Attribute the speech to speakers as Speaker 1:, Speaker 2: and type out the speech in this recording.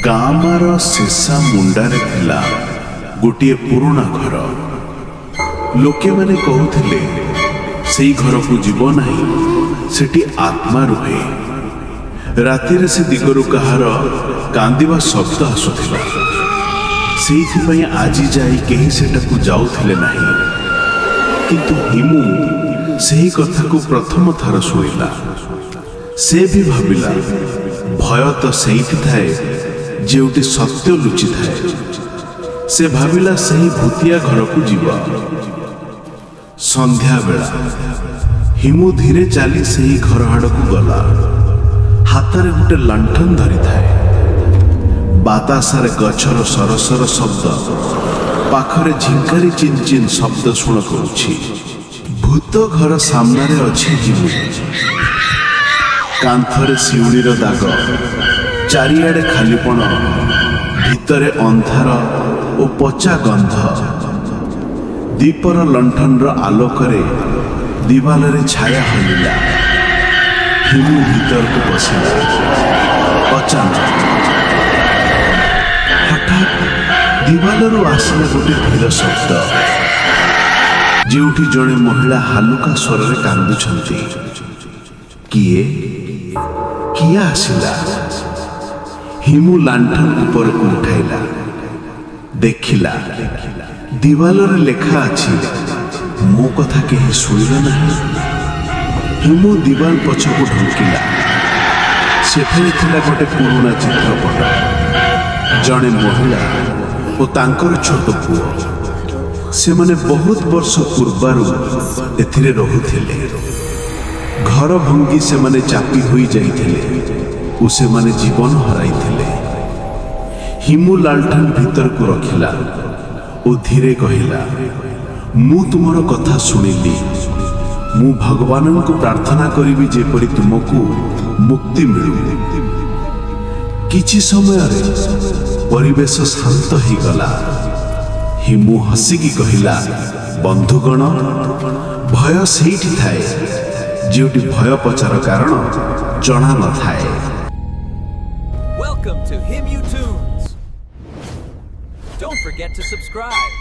Speaker 1: गामार शेषा मुंडारे थिला गोटे पुराना घर। लोके माने कहूथिले सेई घर को जीव नहीं, सेठी आत्मा रुहे। रातिर से दिगरु कहार कांदिबा शब्द आसुथिला। सेइथिपई आजी जाई केही सेटाकु जाउथिले नाही। किंतु हिमू सेही कथा को प्रथम थर शुणिला। से भी भाविला भय तो सेइथि थाए जेउटी सत्य लुचि थाए। से भाविला सही भूतिया घर को जीव। संध्या बेला हिमू धीरे चली सही घर आड़ को गला। हाथरे गोटे लंठन धरी थाए। बातासारे गछर सरसर शब्द, पाखरे झिंकारी चिन चिन शब्द शुण करुछि। भूत घर सामने अच्छी हिमू। कांथरे शिउलीर दाग, चारिआडे खालीपण, भितरे अंधार और पचा गंध। दीपर लंठनर आलोकरे दिवालरे छाया हलिला। हिमू भीतर को पशिला। अचानक हठात दिवालरू आसिला गोटे धीर शब्द, जेउठी जड़े महिला हालुका स्वर रे कांदुछंती। किए किया आसिला? हिमू लांठन ऊपर को उठाइला। देखिला दिवालर लेखा अछि, मो कथा केही सुनिला नहीं। हिमू दिवाल पछकु ढुकिला। सेठे थिला गोटे पुराना चित्रपट, जड़े महिला और तांकर छोट पुओ। से माने बहुत वर्ष पूर्वारु एथिरे रहुथिले। घर भंगी से माने चापी हुई जाइथिले और से माने जीवन हराइथिले। हिमू लालठन भीतर को रखिला और धीरे कहिला, मु तुमर कथा सुनिली। मु भगवान को प्रार्थना करिबी जेपरि तुमको मुक्ति मिलु। किछि समय रे परिवेश शांत ही गला। हिमू हसिकी कहिला, बंधुगण, भय सेठी थाए जेउटी भय पचार कारण जना न थाए।
Speaker 2: Welcome to Himu Tunes. Don't forget to subscribe.